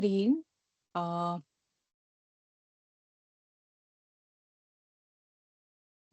screen. Uh,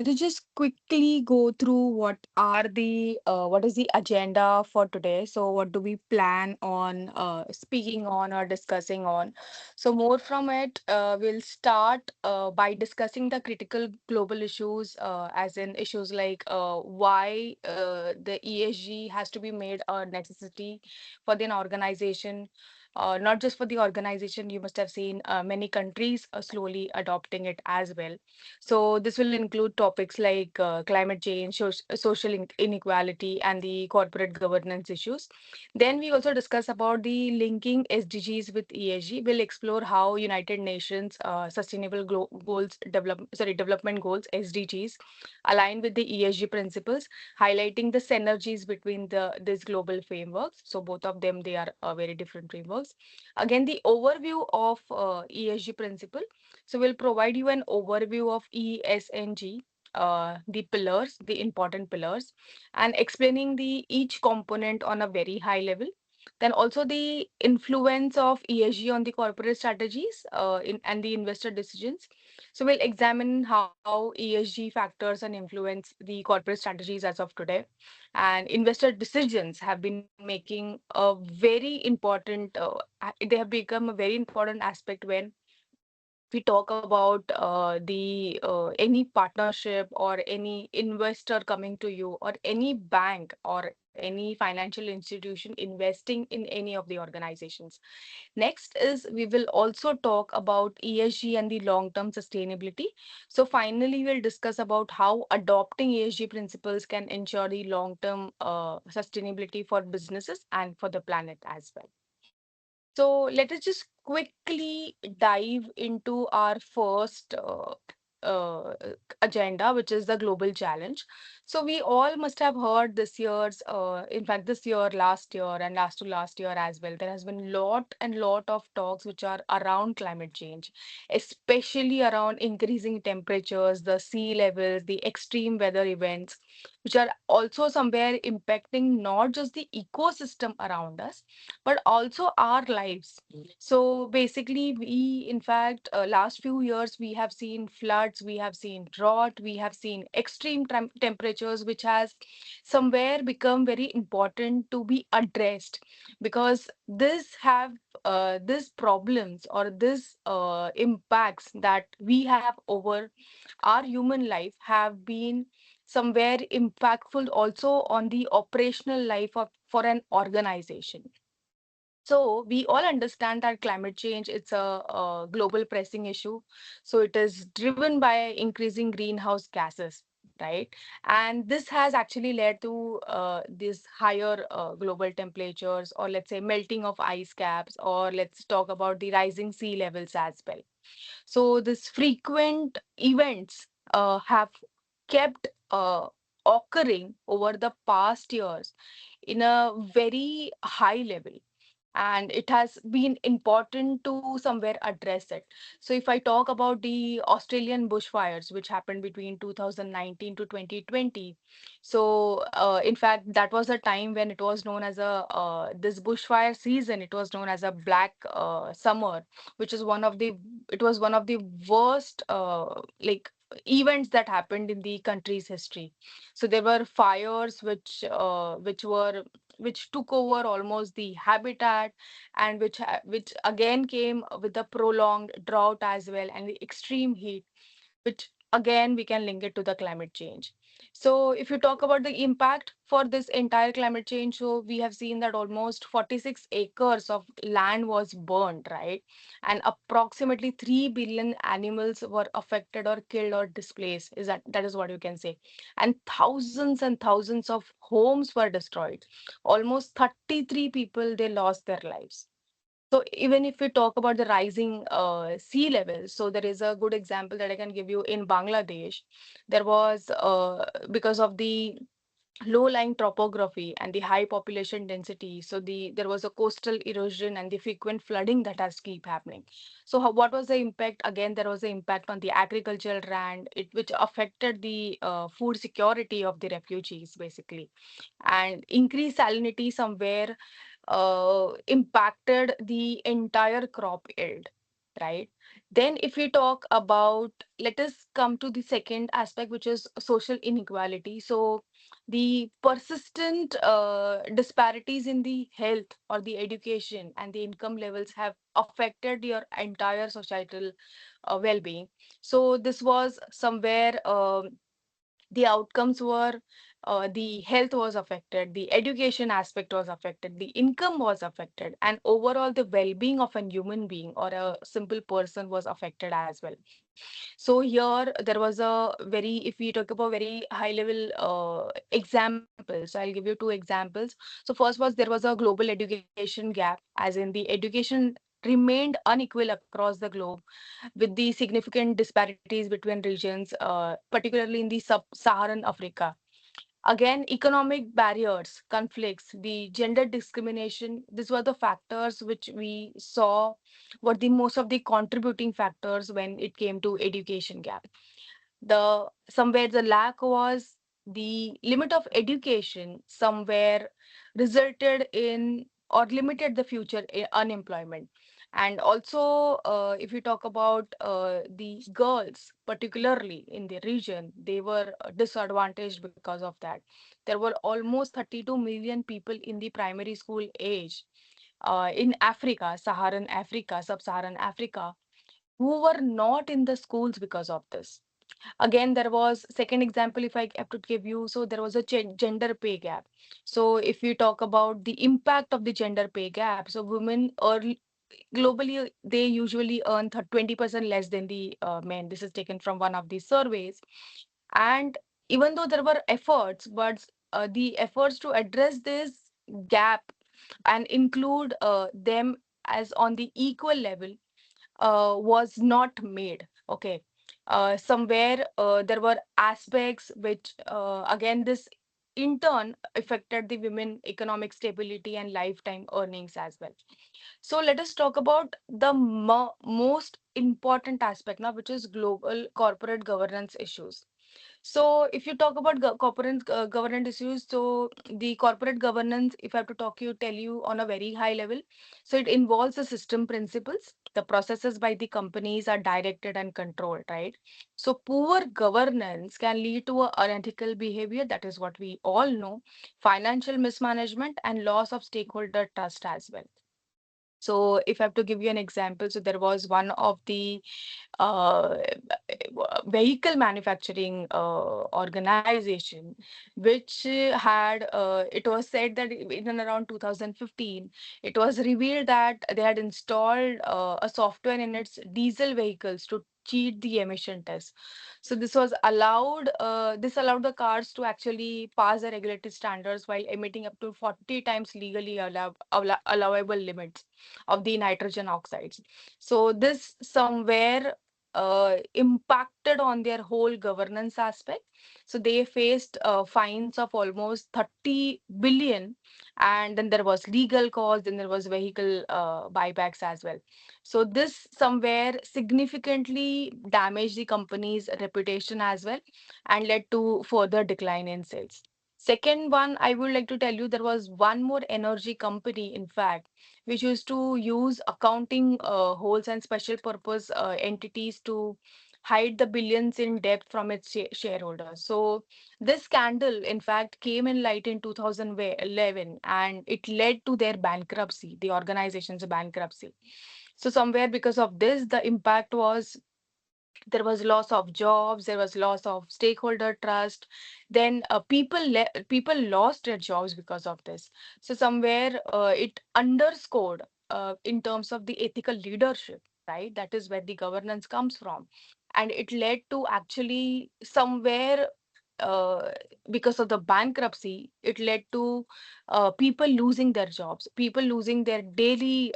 to just quickly go through what is the agenda for today. So what do we plan on speaking on or discussing on? So more from it, we'll start by discussing the critical global issues, as in issues like why the ESG has to be made a necessity for the organization. Not just for the organization, you must have seen many countries slowly adopting it as well. So this will include topics like climate change, social inequality, and the corporate governance issues. Then we also discuss about the linking SDGs with ESG. We'll explore how United Nations Development Goals (SDGs) align with the ESG principles, highlighting the synergies between these global frameworks. So both of them they are very different frameworks. Again, the overview of ESG principle, so we'll provide you an overview of ESNG, the pillars, the important pillars, and explaining the each component on a very high level. Then also the influence of ESG on the corporate strategies and the investor decisions. So we'll examine how ESG factors and influence the corporate strategies as of today. And investor decisions have been making a very important, they have become a very important aspect when we talk about the any partnership or any investor coming to you or any bank or any financial institution investing in any of the organizations. Next is we will also talk about ESG and the long term sustainability. So finally we'll discuss about how adopting ESG principles can ensure the long term sustainability for businesses and for the planet as well. So let us just quickly dive into our first uh, agenda, which is the global challenge. So we all must have heard this year's, in fact, this year, last year, and last to last year as well. There has been lot of talks which are around climate change, especially around increasing temperatures, the sea levels, the extreme weather events, which are also somewhere impacting not just the ecosystem around us but also our lives. So basically, in fact, last few years, we have seen floods, we have seen drought, we have seen extreme temperatures, which has somewhere become very important to be addressed because these problems or these impacts that we have over our human life have been somewhere impactful also on the operational life of for an organization. So we all understand that climate change it's a global pressing issue. So it is driven by increasing greenhouse gases, right? And this has actually led to these higher global temperatures, or let's say melting of ice caps, or let's talk about the rising sea levels as well. So this frequent events have kept occurring over the past years in a very high level, and it has been important to somewhere address it. So if I talk about the Australian bushfires which happened between 2019 to 2020, so in fact that was a time when it was known as a this bushfire season, it was known as a black summer, which is one of the it was one of the worst like events that happened in the country's history. So there were fires which took over almost the habitat, and which again came with a prolonged drought as well and the extreme heat, which again we can link it to the climate change. So if you talk about the impact for this entire climate change, so we have seen that almost 46 acres of land was burned, right? And approximately 3 billion animals were affected or killed or displaced. That is what you can say. And thousands of homes were destroyed. Almost 33 people they lost their lives. So even if we talk about the rising sea levels, so there is a good example that I can give you in Bangladesh. There was because of the low-lying topography and the high population density, so there was a coastal erosion and the frequent flooding that has keep happening. So what was the impact? Again, there was the impact on the agricultural land, which affected the food security of the refugees basically, and increased salinity somewhere impacted the entire crop yield, right? Then, if we talk about, let us come to the second aspect, which is social inequality. So, the persistent disparities in the health or the education and the income levels have affected your entire societal well-being. So, this was somewhere. The outcomes were the health was affected, the education aspect was affected, the income was affected, and overall the well-being of a human being or a simple person was affected as well. So here there was a very, if we talk about very high level examples, so I'll give you two examples. So first was there was a global education gap, as in the education remained unequal across the globe with the significant disparities between regions, particularly in the sub-Saharan Africa. Again, economic barriers, conflicts, the gender discrimination, these were the factors which we saw were the most of the contributing factors when it came to education gap. The somewhere the lack was the limit of education somewhere resulted in or limited the future unemployment. And also, if you talk about the girls, particularly in the region, they were disadvantaged because of that. There were almost 32 million people in the primary school age in Africa, Saharan Africa, Sub-Saharan Africa, who were not in the schools because of this. Again, there was second example, if I have to give you, so there was a gender pay gap. So if we talk about the impact of the gender pay gap, so women early globally they usually earn 20% less than the men. This is taken from one of these surveys. And even though there were efforts, but the efforts to address this gap and include them as on the equal level was not made. Okay. Somewhere there were aspects which, again, this in turn affected the women economic stability and lifetime earnings as well. So let us talk about the most important aspect now, which is global corporate governance issues. So if you talk about corporate governance issues, so the corporate governance, if I have to tell you on a very high level, so it involves the system principles. The processes by the companies are directed and controlled, right? So poor governance can lead to a unethical behavior. That is what we all know, financial mismanagement and loss of stakeholder trust as well. So if I have to give you an example, so there was one of the uh, vehicle manufacturing organization, which had, it was said that in and around 2015, it was revealed that they had installed a software in its diesel vehicles to cheat the emission test. So this allowed the cars to actually pass the regulatory standards while emitting up to 40 times legally allowable limits of the nitrogen oxides. So this somewhere impacted on their whole governance aspect. So they faced fines of almost 30 billion, and then there was legal costs, then there was vehicle buybacks as well. So this somewhere significantly damaged the company's reputation as well and led to further decline in sales. Second one, I would like to tell you there was one more energy company, in fact, which used to use accounting holes and special purpose entities to hide the billions in debt from its shareholders. So this scandal, in fact, came in light in 2011 and it led to their bankruptcy, the organization's bankruptcy. So somewhere because of this, the impact was there was loss of jobs, there was loss of stakeholder trust. Then people lost their jobs because of this. So somewhere it underscored in terms of the ethical leadership, right? That is where the governance comes from. And it led to actually somewhere, uh, because of the bankruptcy, it led to people losing their jobs, people losing their daily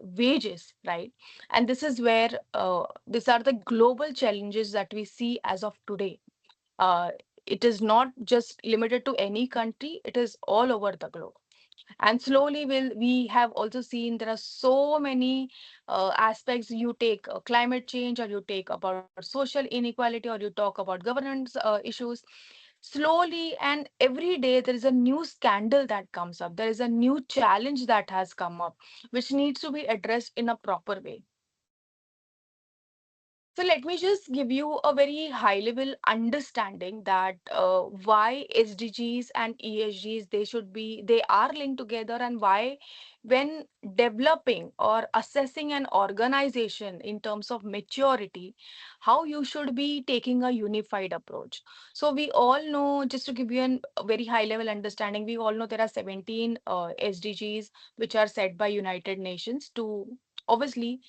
wages, right? And this is where these are the global challenges that we see as of today. Uh, it is not just limited to any country, it is all over the globe. And slowly we have also seen there are so many aspects. You take climate change, or you take about social inequality, or you talk about governance issues. slowly and every day there is a new scandal that comes up. There is a new challenge that has come up, which needs to be addressed in a proper way. So let me just give you a very high level understanding that why SDGs and ESGs they are linked together, and why when developing or assessing an organization in terms of maturity, how you should be taking a unified approach. So we all know, just to give you a very high level understanding, we all know there are 17 SDGs which are set by United Nations to obviously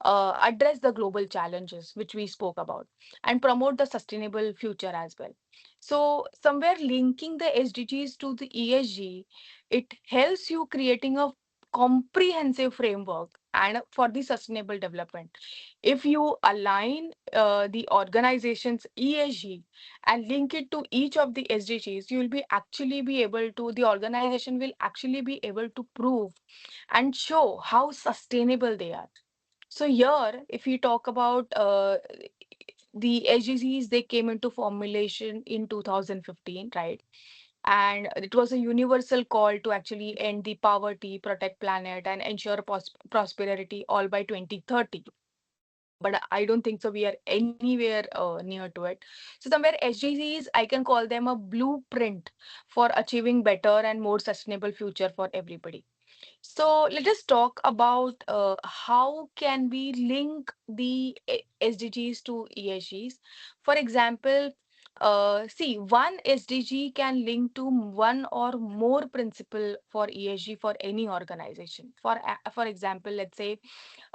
address the global challenges which we spoke about and promote the sustainable future as well. So somewhere linking the SDGs to the ESG, it helps you creating a comprehensive framework and for the sustainable development. If you align the organization's ESG and link it to each of the SDGs, you will be actually be able to, the organization will actually be able to prove and show how sustainable they are. So here, if we talk about the SGCs, they came into formulation in 2015, right? And it was a universal call to actually end the poverty, protect planet, and ensure prosperity all by 2030. But I don't think so. We are anywhere near to it. So somewhere SGCs, I can call them a blueprint for achieving better and more sustainable future for everybody. So let us talk about how can we link the SDGs to ESGs. For example, see, one SDG can link to one or more principle for ESG for any organization. For example, let's say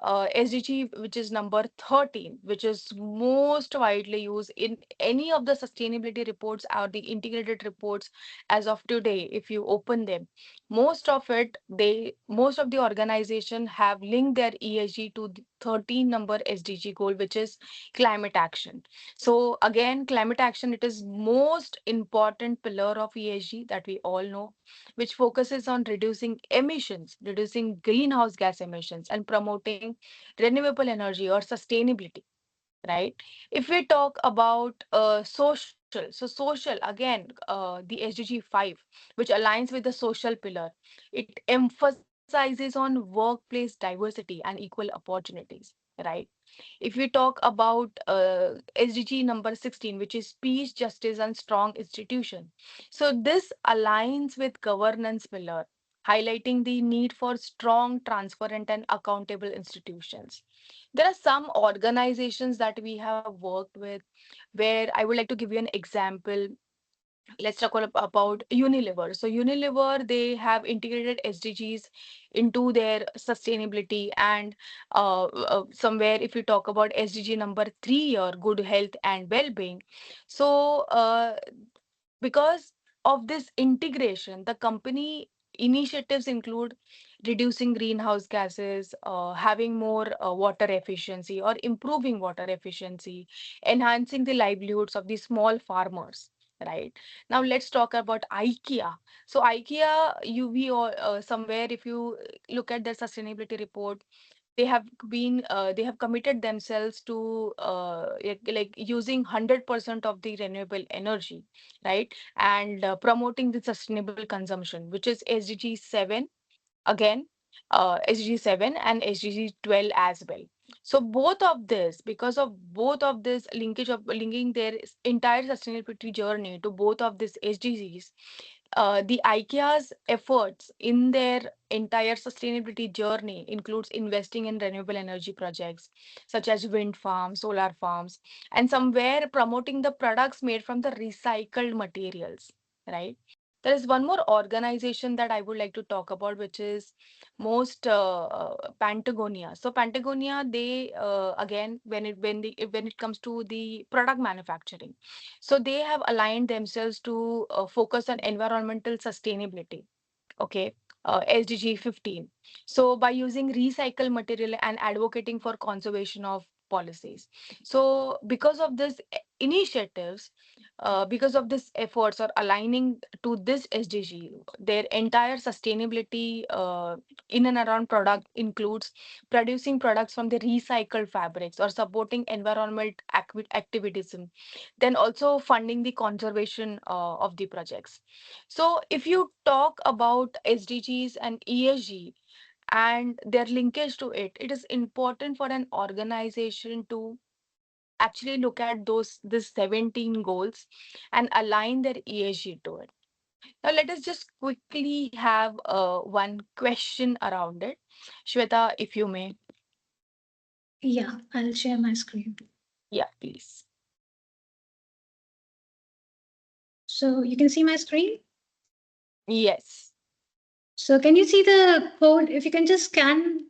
SDG, which is number 13, which is most widely used in any of the sustainability reports or the integrated reports as of today. If you open them, most of the organization have linked their ESG to the 13 number SDG goal, which is climate action. So again, climate action, it is most important pillar of ESG that we all know, which focuses on reducing emissions, reducing greenhouse gas emissions, and promoting renewable energy or sustainability, right? If we talk about social, so social again, the SDG 5, which aligns with the social pillar, it emphasizes on workplace diversity and equal opportunities, right? If we talk about SDG number 16, which is peace, justice, and strong institution, so this aligns with governance pillar, highlighting the need for strong, transparent, and accountable institutions. There are some organizations that we have worked with where I would like to give you an example. Let's talk about Unilever. So Unilever, they have integrated SDGs into their sustainability, and somewhere if you talk about SDG number 3 here, good health and well-being. So because of this integration, the company initiatives include reducing greenhouse gases, having more water efficiency or improving water efficiency, enhancing the livelihoods of the small farmers. Right now, let's talk about IKEA. So IKEA, you we all somewhere if you look at their sustainability report, they have committed themselves to like using 100% of the renewable energy, right? And promoting the sustainable consumption, which is SDG 7 again, SDG 7 and SDG 12 as well. So both of this, because of both of this linkage of linking their entire sustainability journey to both of these SDGs, the IKEA's efforts in their entire sustainability journey includes investing in renewable energy projects such as wind farms, solar farms, and somewhere promoting the products made from the recycled materials, right? There is one more organization that I would like to talk about, which is most Patagonia. So Patagonia, they again, when it comes to the product manufacturing, so they have aligned themselves to focus on environmental sustainability. Okay. SDG 15. So by using recycled material and advocating for conservation of policies. So because of this initiatives, because of this efforts or aligning to this SDG, their entire sustainability in and around product includes producing products from the recycled fabrics or supporting environment activism, then also funding the conservation of the projects. So if you talk about SDGs and ESG and their linkage to it, it is important for an organization to actually look at those this 17 goals and align their ESG to it. Now let us just quickly have one question around it. Shweta, if you may. Yeah, I'll share my screen. Yeah, please. So you can see my screen. Yes. So can you see the code? If you can just scan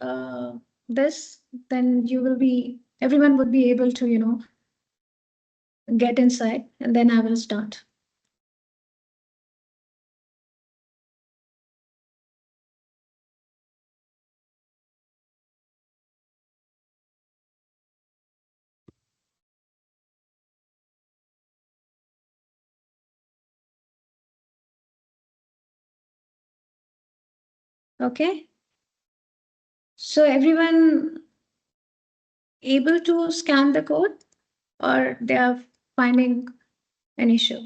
uh, this, then you will be, everyone would be able to, get inside, and then I will start. Okay. So everyone able to scan the code, or they are finding an issue?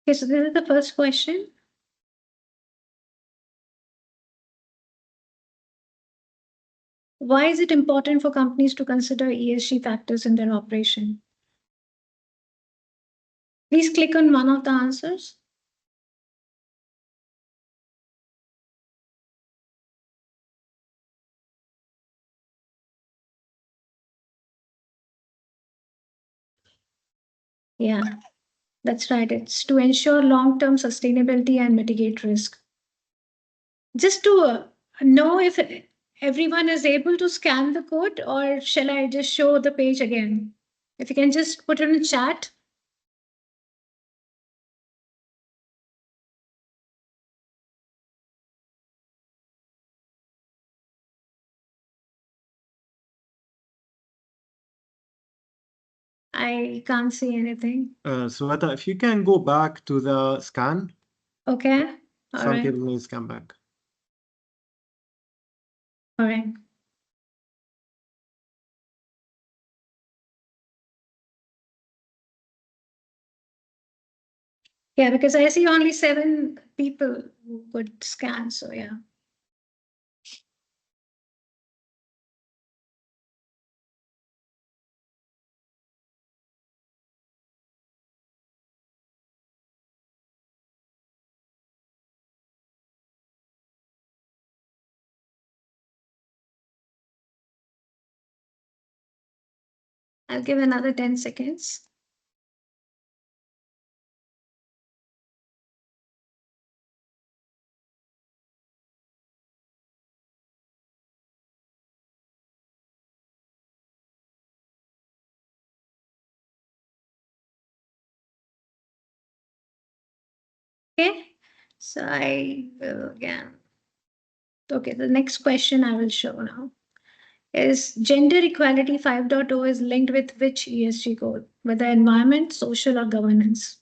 Okay, so this is the first question. Why is it important for companies to consider ESG factors in their operation? Please click on one of the answers. Yeah, that's right. It's to ensure long term sustainability and mitigate risk. Just to know if everyone is able to scan the code, or shall I just show the page again? If you can just put it in chat. I can't see anything. Sweta, if you can go back to the scan, Okay. All some right. people need scan back. All right. Yeah, because I see only 7 people who could scan. So yeah. I'll give another 10 seconds. Okay. So I will again. Okay, the next question I will show now is gender equality 5.0 is linked with which ESG goal, whether environment, social, or governance?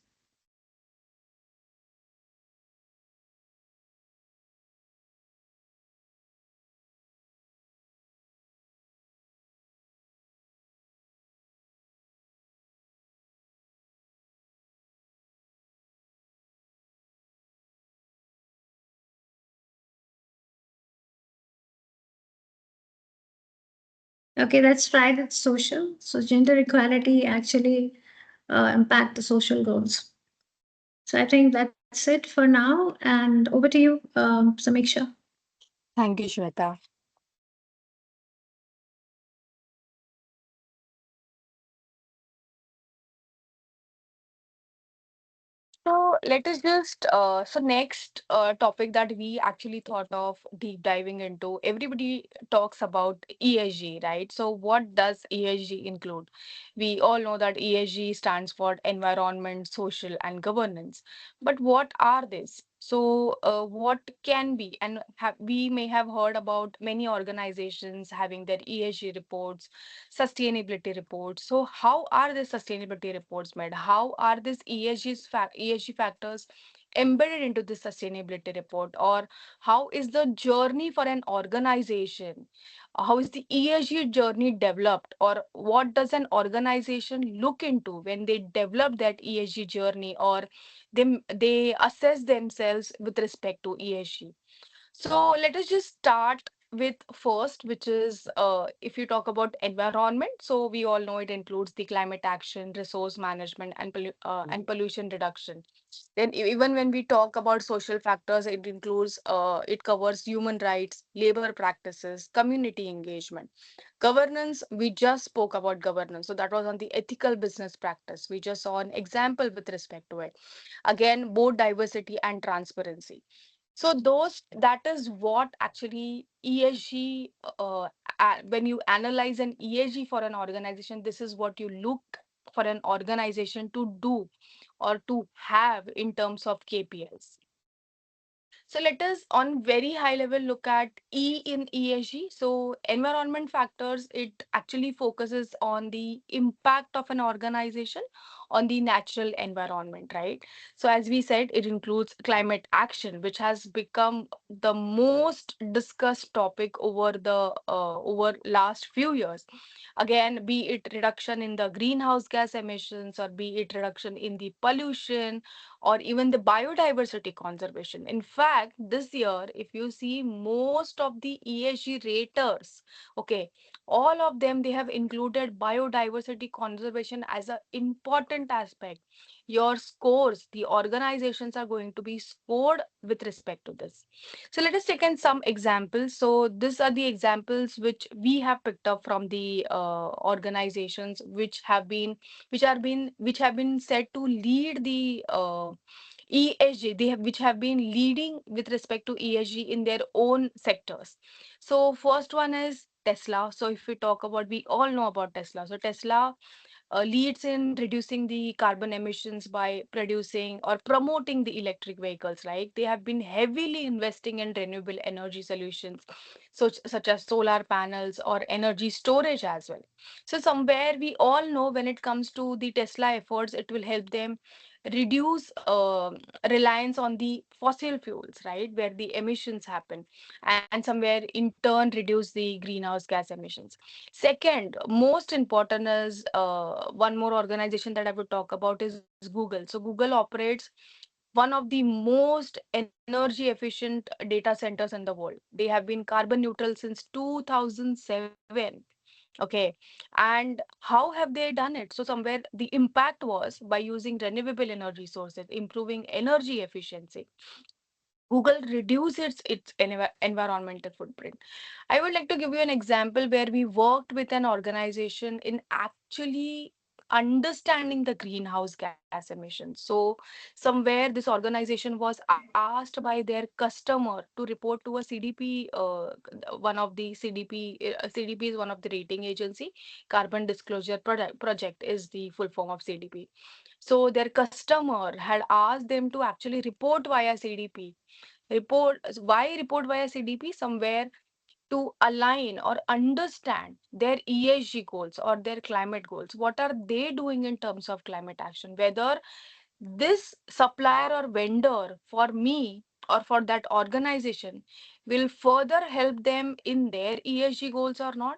Okay, that's right. It's social. So gender equality actually impact the social goals. So I think that's it for now. And over to you, Samiksha. Thank you, Shweta. So let us just so next topic that we actually thought of deep diving into. Everybody talks about ESG, right? So what does ESG include? We all know that ESG stands for environment, social, and governance. But what are these? So what can be, and we may have heard about many organizations having their ESG reports, sustainability reports. So how are the sustainability reports made? How are these ESG factors embedded into the sustainability report? Or how is the journey for an organization? How is the ESG journey developed? Or what does an organization look into when they develop that ESG journey, or they assess themselves with respect to ESG? So let us just start with first, which is if you talk about environment. So we all know it includes the climate action, resource management, and and pollution reduction. Then even when we talk about social factors, it includes it covers human rights, labor practices, community engagement, governance. We just spoke about governance, so that was on the ethical business practice. We just saw an example with respect to it. Again, board diversity and transparency. So those that is what actually ESG, when you analyze an ESG for an organization, this is what you look for an organization to do or to have in terms of KPIs. So let us on very high level look at E in ESG. So environment factors, it actually focuses on the impact of an organization on the natural environment, right? So as we said, it includes climate action, which has become the most discussed topic over last few years. Again, be it reduction in the greenhouse gas emissions, or be it reduction in the pollution, or even the biodiversity conservation. In fact, this year, if you see most of the ESG raters, okay, all of them, they have included biodiversity conservation as an important aspect. Your scores, the organizations are going to be scored with respect to this. So let us take in some examples. So these are the examples which we have picked up from the organizations which have been said to lead the ESG. They have which have been leading with respect to ESG in their own sectors. So first one is Tesla. So if we talk about, we all know about Tesla. So Tesla leads in reducing the carbon emissions by producing or promoting the electric vehicles, right? They have been heavily investing in renewable energy solutions, such as solar panels or energy storage as well. So somewhere we all know when it comes to the Tesla efforts, it will help them reduce reliance on the fossil fuels, right, where the emissions happen, and somewhere in turn reduce the greenhouse gas emissions. Second, most important is one more organization that I would talk about is Google. So Google operates one of the most energy efficient data centers in the world. They have been carbon neutral since 2007. Okay. And how have they done it? So somewhere the impact was by using renewable energy sources, improving energy efficiency. Google reduces its environmental footprint. I would like to give you an example where we worked with an organization in actually understanding the greenhouse gas emissions. So, somewhere this organization was asked by their customer to report to a CDP, one of the CDP. CDP is one of the rating agency. Carbon Disclosure Project is the full form of CDP. So, their customer had asked them to actually report via CDP. Why report via CDP? Somewhere to align or understand their ESG goals or their climate goals. What are they doing in terms of climate action? Whether this supplier or vendor for me or for that organization will further help them in their ESG goals or not.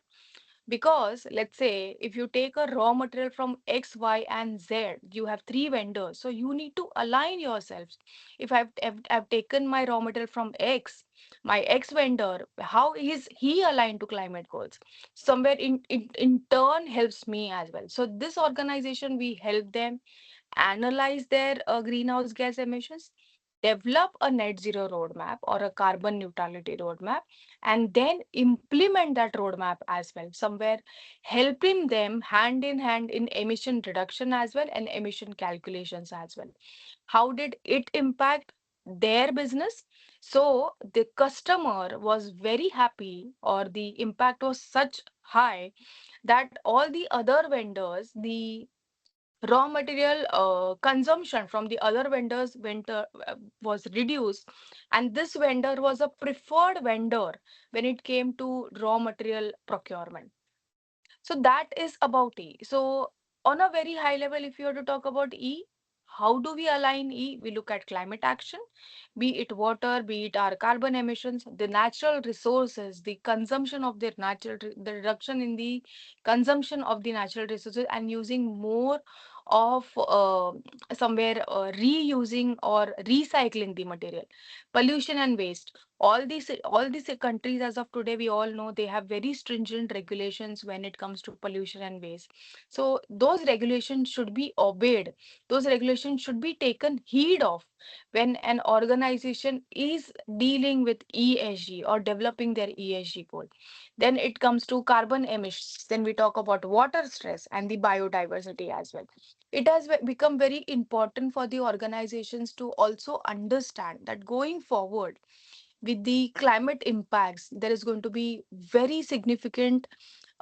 Because let's say if you take a raw material from X, Y, and Z, you have three vendors. So you need to align yourselves. If I've taken my raw material from X, my X vendor, how is he aligned to climate goals? Somewhere in turn helps me as well. So this organization, we help them analyze their greenhouse gas emissions, develop a net zero roadmap or a carbon neutrality roadmap, and then implement that roadmap as well, somewhere helping them hand in hand in emission reduction as well and emission calculations as well. How did it impact their business? So the customer was very happy, or the impact was such high that all the other vendors, the raw material consumption from the other vendors was reduced, and this vendor was a preferred vendor when it came to raw material procurement. So that is about E. So on a very high level, if you were to talk about E, how do we align E? We look at climate action, be it water, be it our carbon emissions, the natural resources, the consumption of their the reduction in the consumption of the natural resources, and using more of somewhere reusing or recycling the material. Pollution and waste. All these countries as of today, we all know they have very stringent regulations when it comes to pollution and waste. So those regulations should be obeyed. Those regulations should be taken heed of when an organization is dealing with ESG or developing their ESG goal. Then it comes to carbon emissions. Then we talk about water stress and the biodiversity as well. It has become very important for the organizations to also understand that going forward with the climate impacts, there is going to be very significant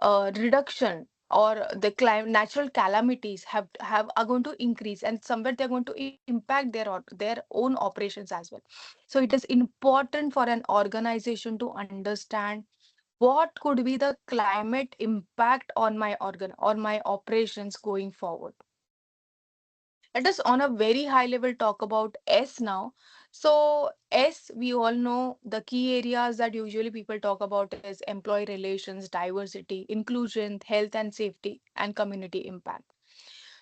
reduction, or the natural calamities have are going to increase, and somewhere they're going to impact their own operations as well. So it is important for an organization to understand what could be the climate impact on my operations going forward. Let us on a very high level talk about S now. So S, we all know the key areas that usually people talk about is employee relations, diversity, inclusion, health and safety, and community impact.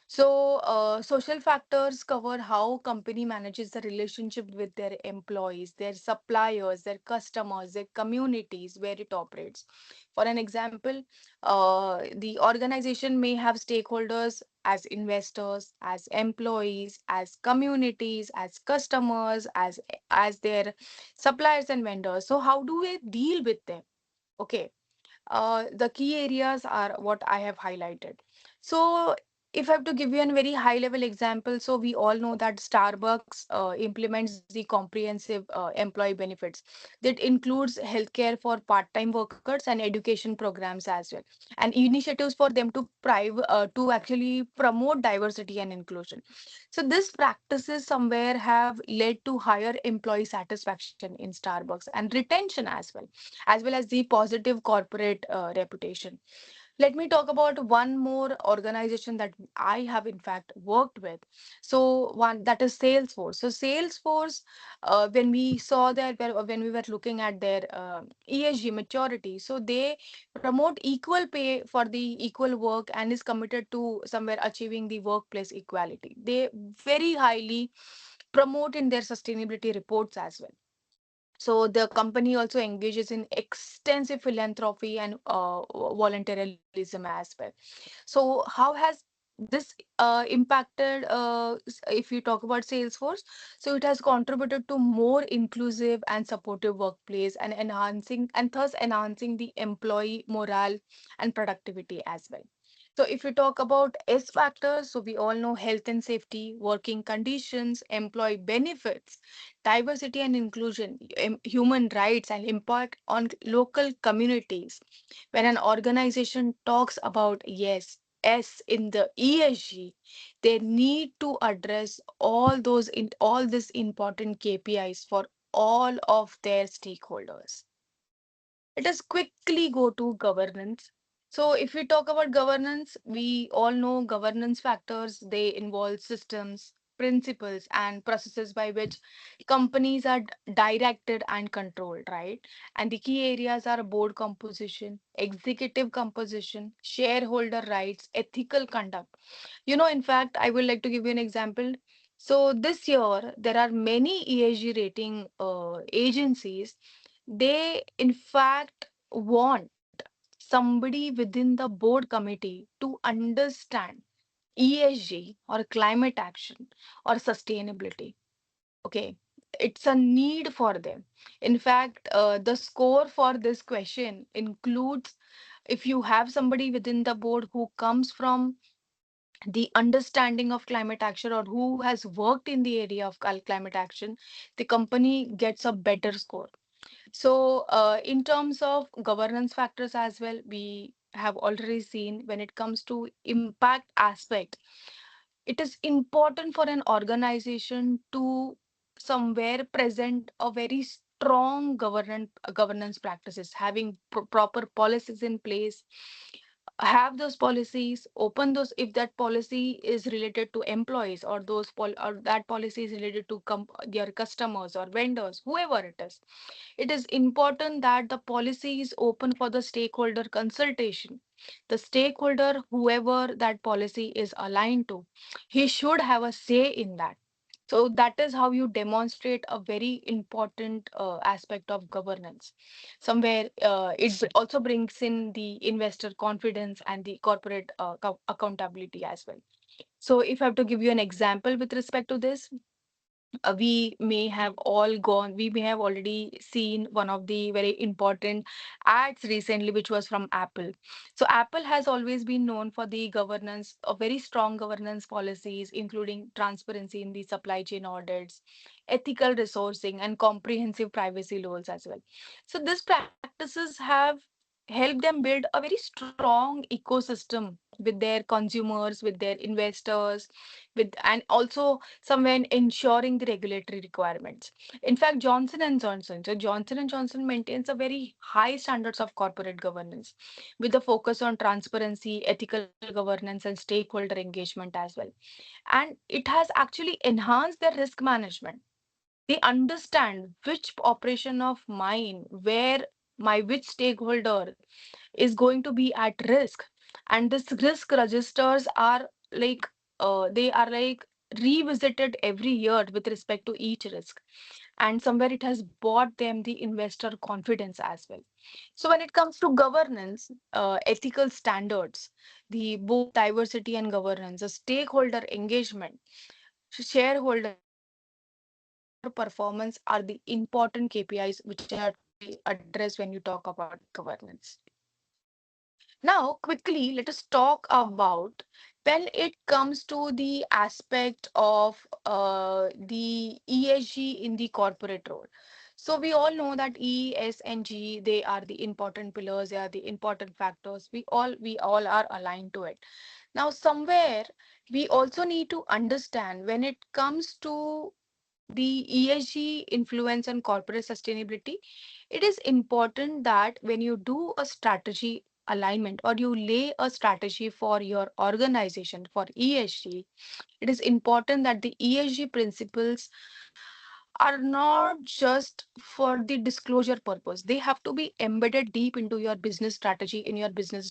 So, social factors cover how company manages the relationship with their employees, their suppliers, their customers, their communities where it operates. For an example, the organization may have stakeholders as investors, as employees, as communities, as customers, as their suppliers and vendors. So, how do we deal with them? Okay, the key areas are what I have highlighted. So, if I have to give you a very high level example, so we all know that Starbucks implements the comprehensive employee benefits that includes healthcare for part-time workers and education programs as well, and initiatives for them to to actually promote diversity and inclusion. So, these practices somewhere have led to higher employee satisfaction in Starbucks and retention as well as the positive corporate reputation. Let me talk about one more organization that I have in fact worked with. So one that is Salesforce. So Salesforce, when we saw that when we were looking at their ESG maturity, so they promote equal pay for the equal work and is committed to somewhere achieving the workplace equality. They very highly promote in their sustainability reports as well. So the company also engages in extensive philanthropy and volunteerism as well. So how has this impacted, if you talk about Salesforce? So it has contributed to more inclusive and supportive workplace and thus enhancing the employee morale and productivity as well. So if you talk about S factors, so we all know health and safety, working conditions, employee benefits, diversity and inclusion, human rights, and impact on local communities. When an organization talks about yes, S in the ESG, they need to address all these important KPIs for all of their stakeholders. Let us quickly go to governance. So, if we talk about governance, we all know governance factors. They involve systems, principles, and processes by which companies are directed and controlled, right? And the key areas are board composition, executive composition, shareholder rights, ethical conduct. In fact, I would like to give you an example. So, this year, there are many ESG rating agencies. They, in fact, want somebody within the board committee to understand ESG or climate action or sustainability. Okay. it's a need for them. In fact, the score for this question includes, if you have somebody within the board who comes from the understanding of climate action or who has worked in the area of climate action, the company gets a better score. So, in terms of governance factors as well, we have already seen when it comes to impact aspect, it is important for an organization to somewhere present a very strong governance practices, having proper policies in place, have those policies, open those if that policy is related to employees, or or that policy is related to their customers or vendors, whoever it is. It is important that the policy is open for the stakeholder consultation. The stakeholder, whoever that policy is aligned to, he should have a say in that. So that is how you demonstrate a very important aspect of governance. Somewhere it also brings in the investor confidence and the corporate accountability as well. So if I have to give you an example with respect to this, we may have already seen one of the very important ads recently, which was from Apple. So Apple has always been known for the governance, a very strong governance policies, including transparency in the supply chain audits, ethical resourcing, and comprehensive privacy laws as well. So these practices have helped them build a very strong ecosystem with their consumers, with their investors, with, and also somewhere ensuring the regulatory requirements. In fact, Johnson and Johnson maintains a very high standards of corporate governance with a focus on transparency, ethical governance, and stakeholder engagement as well. And it has actually enhanced their risk management. They understand which operation of mine, where my which stakeholder is going to be at risk, and this risk registers are like they are like revisited every year with respect to each risk, and somewhere it has bought them the investor confidence as well. So when it comes to governance, ethical standards, the both diversity and governance, the stakeholder engagement, shareholder performance are the important KPIs which are to be addressed when you talk about governance. Now, quickly, let us talk about when it comes to the aspect of the ESG in the corporate role. So we all know that E, S, and G, they are the important pillars, they are the important factors. We all are aligned to it. Now, somewhere we also need to understand when it comes to the ESG influence on corporate sustainability, it is important that when you do a strategy alignment or you lay a strategy for your organization for ESG, it is important that the ESG principles are not just for the disclosure purpose. They have to be embedded deep into your business strategy, in your business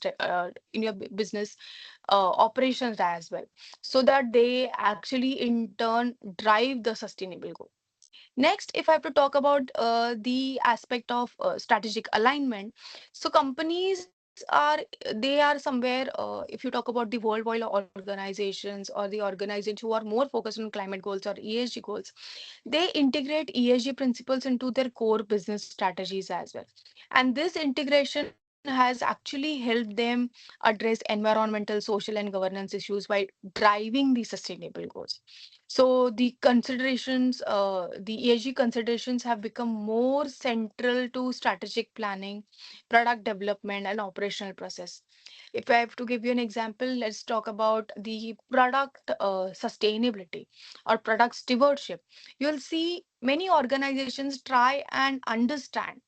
operations as well, so that they actually in turn drive the sustainable goal. Next, if I have to talk about the aspect of strategic alignment, so companies they are somewhere, if you talk about the worldwide organizations or the organizations who are more focused on climate goals or ESG goals, they integrate ESG principles into their core business strategies as well. And this integration has actually helped them address environmental, social, and governance issues by driving the sustainable goals. So the ESG considerations have become more central to strategic planning, product development, and operational process. If I have to give you an example, let's talk about the product sustainability or product stewardship. You'll see many organizations try and understand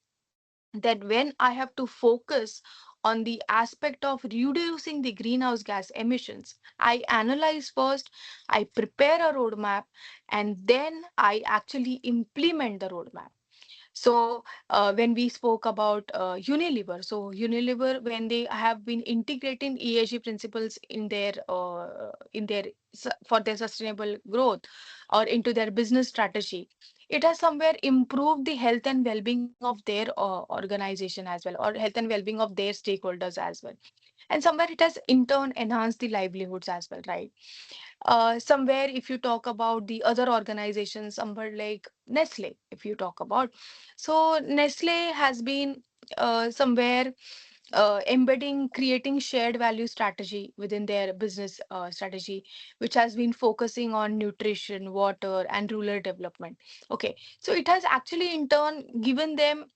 that when I have to focus on the aspect of reducing the greenhouse gas emissions, I analyze first, I prepare a roadmap, and then I actually implement the roadmap. So when we spoke about Unilever, so Unilever, when they have been integrating ESG principles in their for their sustainable growth or into their business strategy, it has somewhere improved the health and well-being of their organization as well, or health and well-being of their stakeholders as well. And somewhere it has in turn enhanced the livelihoods as well, right? Somewhere if you talk about the other organizations, somewhere like Nestle, if you talk about, so Nestle has been somewhere embedding, creating shared value strategy within their business strategy, which has been focusing on nutrition, water, and rural development. Okay, so it has actually in turn given them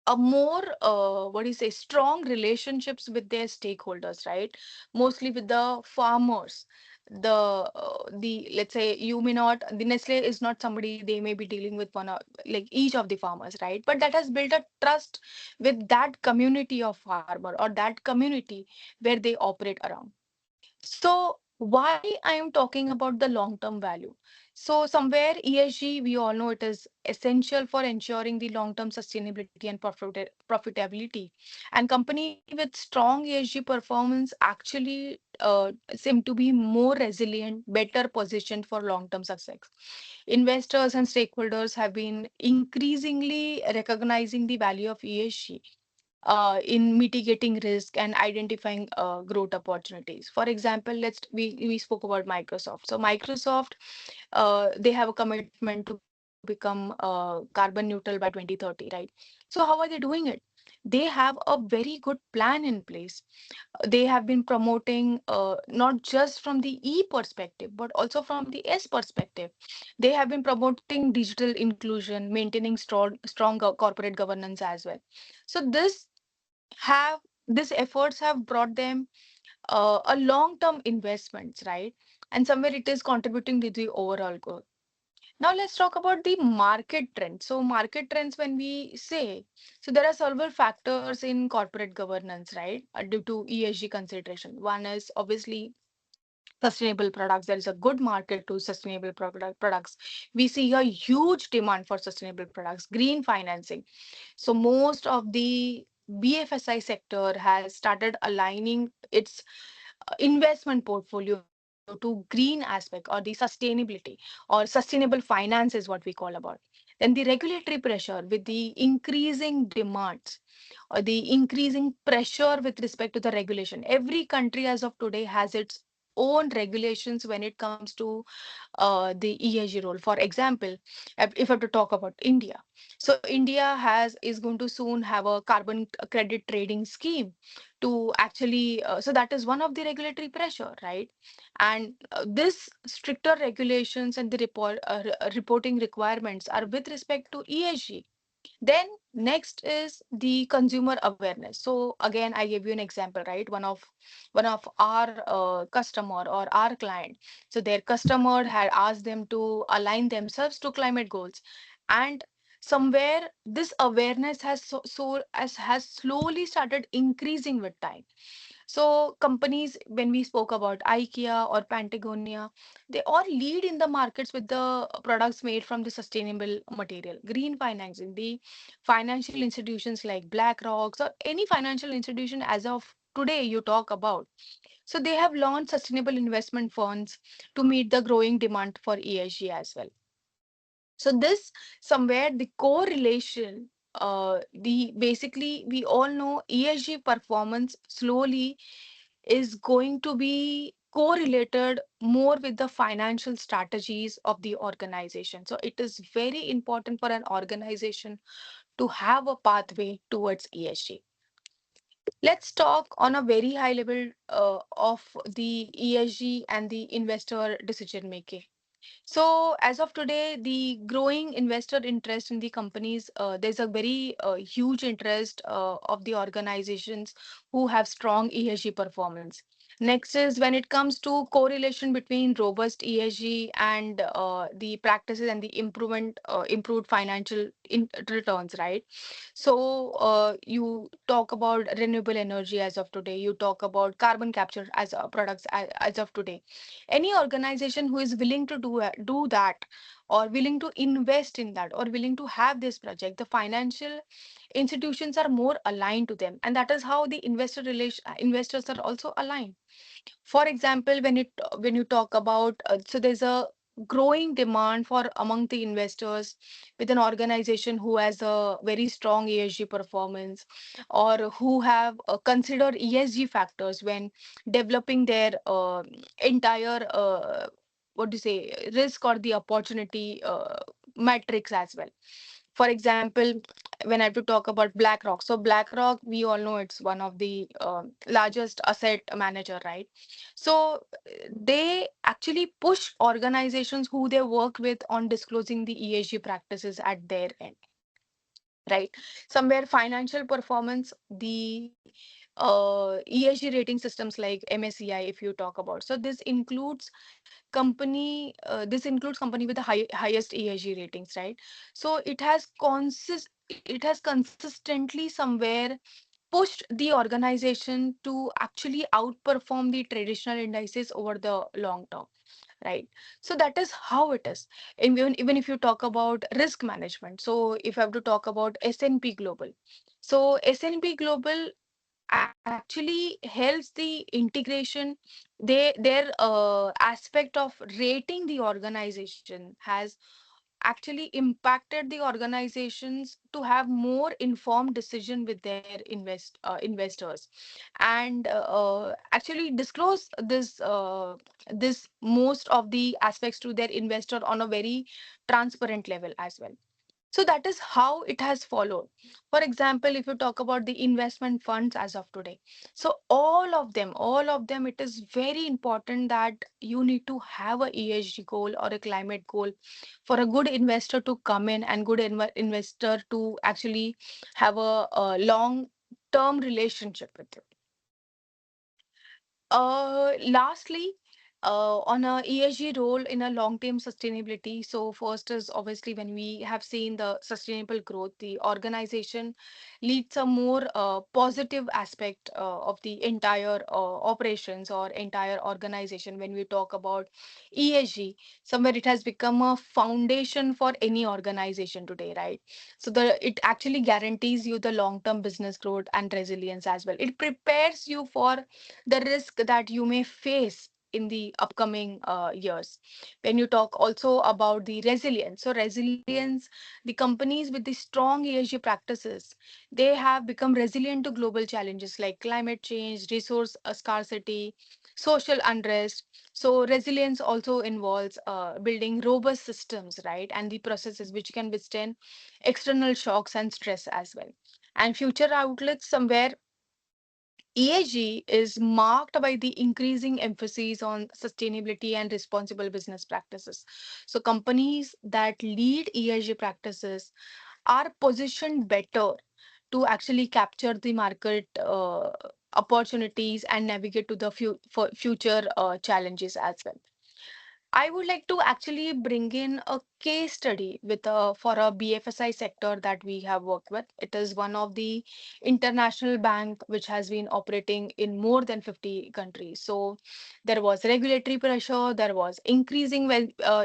a more what do you say, strong relationships with their stakeholders, right? Mostly with the farmers. The let's say, you may not, the Nestle is not somebody, they may be dealing with one of like each of the farmers, right? But that has built a trust with that community of farmer, or that community where they operate around. So why I am talking about the long term value? So somewhere ESG, we all know it is essential for ensuring the long term sustainability and profitability. And company with strong ESG performance actually seem to be more resilient, better positioned for long term success. Investors and stakeholders have been increasingly recognizing the value of ESG in mitigating risk and identifying growth opportunities. For example, we spoke about Microsoft. So Microsoft, they have a commitment to become carbon neutral by 2030, right? So how are they doing it? They have a very good plan in place. They have been promoting not just from the E perspective, but also from the S perspective. They have been promoting digital inclusion, maintaining strong corporate governance as well. So have these efforts have brought them a long-term investments, right? And somewhere it is contributing to the overall growth. Now let's talk about the market trends. So market trends, when we say, so there are several factors in corporate governance, right? Due to ESG consideration. One is obviously sustainable products. There is a good market to sustainable products. We see a huge demand for sustainable products. Green financing, so most of the BFSI sector has started aligning its investment portfolio to green aspect or the sustainability or sustainable finance is what we call about. Then the regulatory pressure with the increasing demands or the increasing pressure with respect to the regulation. Every country as of today has its own regulations when it comes to the ESG role. For example, if I have to talk about India, so India is going to soon have a carbon credit trading scheme to actually, so that is one of the regulatory pressure, right? And this stricter regulations and the reporting requirements are with respect to ESG. Then next is the consumer awareness. So again, I gave you an example, right? One of our customer or our client. So their customer had asked them to align themselves to climate goals, and somewhere this awareness has slowly started increasing with time. So companies, when we spoke about IKEA or Patagonia, they all lead in the markets with the products made from the sustainable material. Green financing, the financial institutions like BlackRock or any financial institution as of today you talk about. So they have launched sustainable investment funds to meet the growing demand for ESG as well. So this somewhere the correlation, the basically we all know ESG performance slowly is going to be correlated more with the financial strategies of the organization. So it is very important for an organization to have a pathway towards ESG. Let's talk on a very high level of the ESG and the investor decision making. So, as of today, the growing investor interest in the companies, there's a very huge interest of the organizations who have strong ESG performance. Next is when it comes to correlation between robust ESG and the practices and the improved financial returns, right? So, you talk about renewable energy as of today. You talk about carbon capture as products as of today. Any organization who is willing to do that, or willing to invest in that, or willing to have this project, the financial institutions are more aligned to them, and that is how the investors are also aligned. For example, when you talk about, so there's a growing demand for among the investors with an organization who has a very strong ESG performance, or who have considered ESG factors when developing their entire what do you say, risk or the opportunity metrics as well. For example, when I have to talk about BlackRock, so BlackRock, we all know it's one of the largest asset manager, right? So they actually push organizations who they work with on disclosing the ESG practices at their end, right? Somewhere financial performance, the ESG rating systems like MSCI, if you talk about. So this includes company with the highest ESG ratings, right? So it has consistently somewhere pushed the organization to actually outperform the traditional indices over the long term, right? So that is how it is. And even if you talk about risk management, so if I have to talk about S&P Global, so S&P Global actually helps the integration. Their aspect of rating the organization has actually impacted the organizations to have more informed decision with their investors, and actually disclose this most of the aspects to their investor on a very transparent level as well. So that is how it has followed. For example, if you talk about the investment funds as of today, so all of them, it is very important that you need to have a ESG goal or a climate goal for a good investor to come in and good investor to actually have a long term relationship with you. Lastly, on a ESG role in a long-term sustainability. So first is obviously when we have seen the sustainable growth, the organization leads a more positive aspect of the entire operations or entire organization. When we talk about ESG, somewhere it has become a foundation for any organization today, right? So it actually guarantees you the long-term business growth and resilience as well. It prepares you for the risk that you may face in the upcoming years. When you talk also about the resilience, so resilience, the companies with the strong ESG practices, they have become resilient to global challenges like climate change, resource scarcity, social unrest. So resilience also involves building robust systems, right, and the processes which can withstand external shocks and stress as well. And future outlooks, somewhere ESG is marked by the increasing emphasis on sustainability and responsible business practices. So, companies that lead ESG practices are positioned better to actually capture the market opportunities and navigate to the future challenges as well. I would like to actually bring in a case study with for a BFSI sector that we have worked with. It is one of the international bank which has been operating in more than 50 countries. So there was regulatory pressure, there was increasing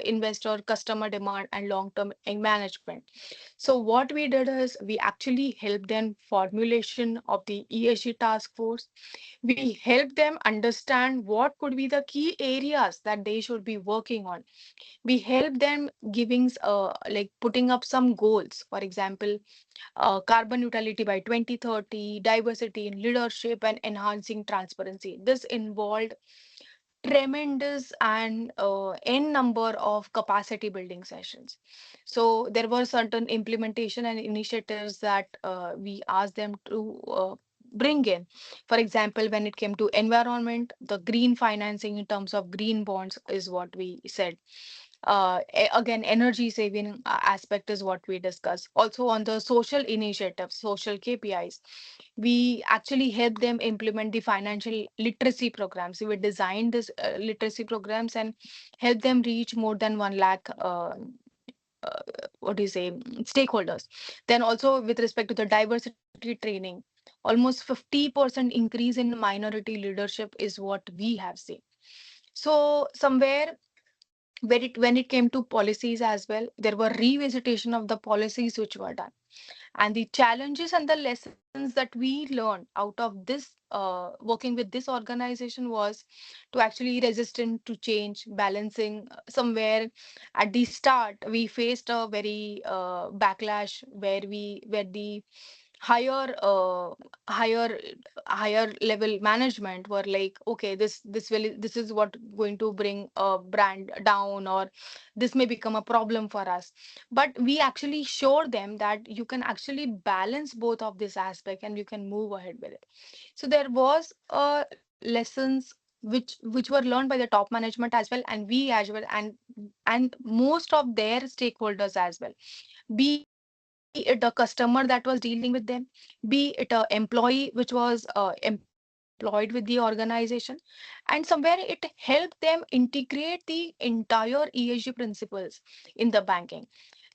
investor customer demand and long-term management. So what we did is we actually helped them formulation of the ESG task force. We help them understand what could be the key areas that they should be working on. We help them giving like putting up some goals, for example, carbon neutrality by 2030, diversity in leadership, and enhancing transparency. This involved tremendous and n number of capacity building sessions. So there were certain implementation and initiatives that we asked them to bring in. For example, when it came to environment, the green financing in terms of green bonds is what we said. Again, energy saving aspect is what we discuss. Also on the social initiatives, social KPIs, we actually help them implement the financial literacy programs. So we designed this literacy programs and help them reach more than 1 lakh uh, what do you say, stakeholders. Then also with respect to the diversity training, almost 50% increase in minority leadership is what we have seen. So somewhere when it came to policies as well, there were revisitation of the policies which were done. And the challenges and the lessons that we learned out of this working with this organization was to actually resistant to change, balancing somewhere at the start we faced a very backlash where the higher higher higher level management were like, okay, this is what going to bring a brand down, or this may become a problem for us. But we actually showed them that you can actually balance both of this aspect and you can move ahead with it. So there was lessons which were learned by the top management as well, and we as well, and most of their stakeholders as well, be it a customer that was dealing with them, be it a employee which was employed with the organization. And somewhere it helped them integrate the entire ESG principles in the banking.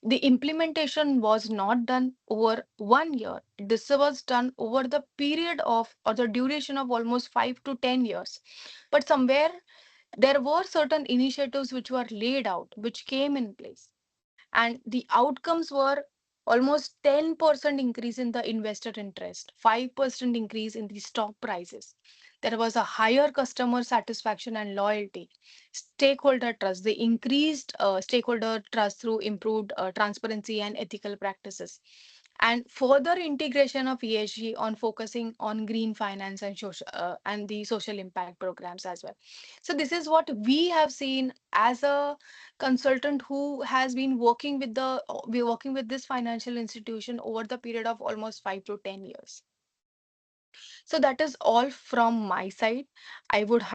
The implementation was not done over 1 year. This was done over the period of or the duration of almost 5 to 10 years. But somewhere there were certain initiatives which were laid out, which came in place, and the outcomes were almost 10% increase in the investor interest, 5% increase in the stock prices. There was a higher customer satisfaction and loyalty, stakeholder trust. They increased stakeholder trust through improved transparency and ethical practices, and further integration of ESG on focusing on green finance and and the social impact programs as well. So this is what we have seen as a consultant who has been working with we're working with this financial institution over the period of almost 5 to 10 years. So that is all from my side. I would